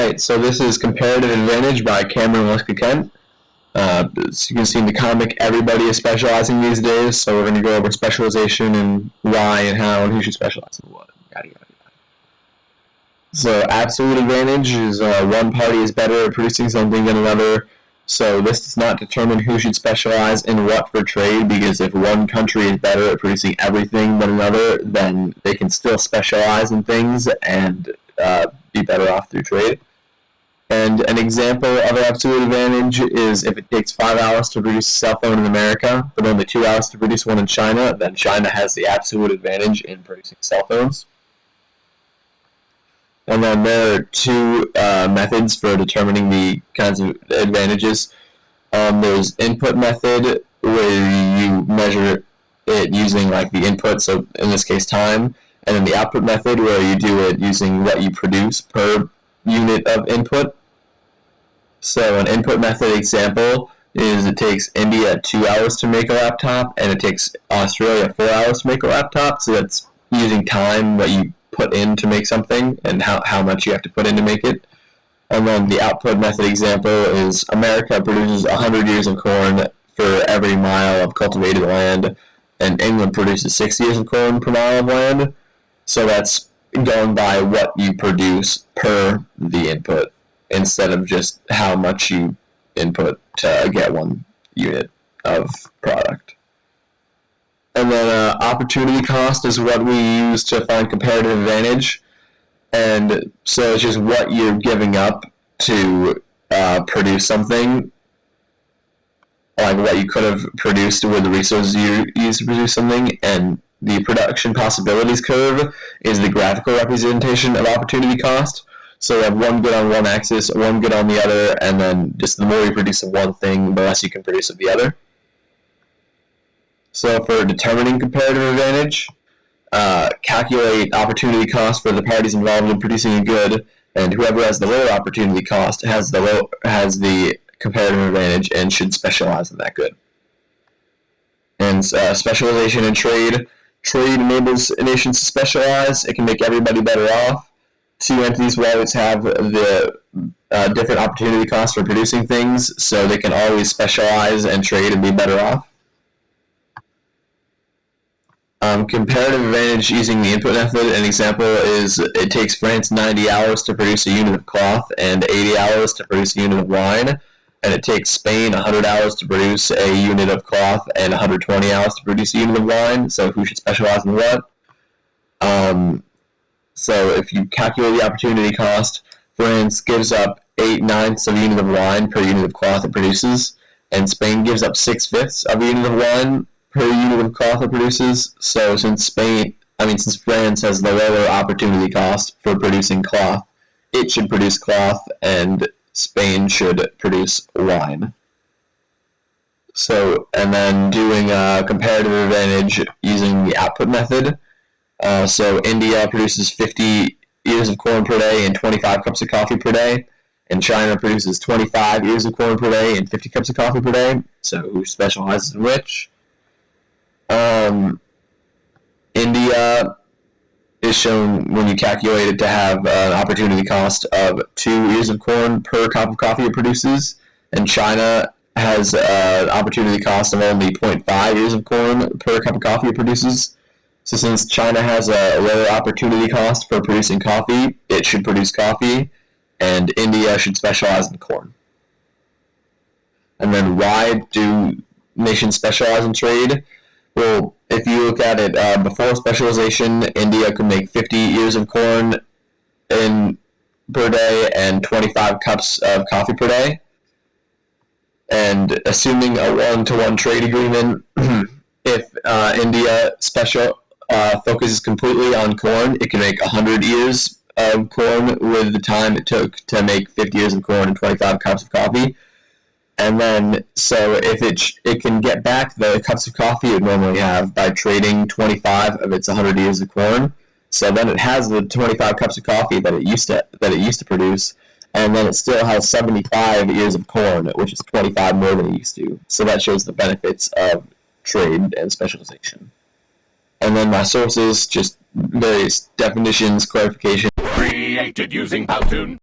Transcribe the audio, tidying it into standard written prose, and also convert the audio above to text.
Alright, so this is Comparative Advantage by Cameron and Leska-Kent. As you can see in the comic, everybody is specializing these days, so we're going to go over specialization and why and how and who should specialize in what. Yada, yada, yada. So absolute advantage is one party is better at producing something than another. So this does not determine who should specialize in what for trade, because if one country is better at producing everything than another, then they can still specialize in things and be better off through trade. And an example of absolute advantage is if it takes 5 hours to produce a cell phone in America, but only 2 hours to produce one in China, then China has the absolute advantage in producing cell phones. And then there are two methods for determining the kinds of advantages. There's input method, where you measure it using like the input, so in this case time, and then the output method, where you do it using what you produce per unit of input. So an input method example is it takes India 2 hours to make a laptop, and it takes Australia 4 hours to make a laptop, so that's using time, what you put in to make something, and how much you have to put in to make it. And then the output method example is America produces 100 ears of corn for every mile of cultivated land, and England produces 60 ears of corn per mile of land. So that's going by what you produce per the input, instead of just how much you input to get one unit of product. And then opportunity cost is what we use to find comparative advantage. And so it's just what you're giving up to produce something, like what you could have produced with the resources you used to produce something. And the production possibilities curve is the graphical representation of opportunity cost. So you have one good on one axis, one good on the other, and then just the more you produce of one thing, the less you can produce of the other. So for determining comparative advantage, calculate opportunity cost for the parties involved in producing a good, and whoever has the lower opportunity cost has the comparative advantage and should specialize in that good. And specialization in trade. Trade enables nations to specialize. It can make everybody better off. Two entities will always have the different opportunity costs for producing things, so they can always specialize and trade and be better off. Comparative advantage using the input method. An example is it takes France 90 hours to produce a unit of cloth and 80 hours to produce a unit of wine, and it takes Spain 100 hours to produce a unit of cloth and 120 hours to produce a unit of wine. So who should specialize in what? So if you calculate the opportunity cost, France gives up 8/9 of a unit of wine per unit of cloth it produces, and Spain gives up 6/5 of a unit of wine per unit of cloth it produces. So since France has the lower opportunity cost for producing cloth, it should produce cloth, and Spain should produce wine. So, and then doing a comparative advantage using the output method. So India produces 50 ears of corn per day and 25 cups of coffee per day, and China produces 25 ears of corn per day and 50 cups of coffee per day. So who specializes in which? India is shown, when you calculate it, to have an opportunity cost of 2 ears of corn per cup of coffee it produces, and China has an opportunity cost of only 0.5 ears of corn per cup of coffee it produces. So since China has a lower opportunity cost for producing coffee, it should produce coffee, and India should specialize in corn. And then why do nations specialize in trade? Well, if you look at it before specialization, India could make 50 ears of corn per day and 25 cups of coffee per day. And assuming a one-to-one trade agreement, if India focuses completely on corn, it can make 100 ears of corn with the time it took to make 50 ears of corn and 25 cups of coffee. And then, so if it can get back the cups of coffee it would normally have by trading 25 of its 100 ears of corn. So then it has the 25 cups of coffee that it used to produce, and then it still has 75 ears of corn, which is 25 more than it used to. So that shows the benefits of trade and specialization. And then my sources, just various definitions, clarification. Created using Powtoon.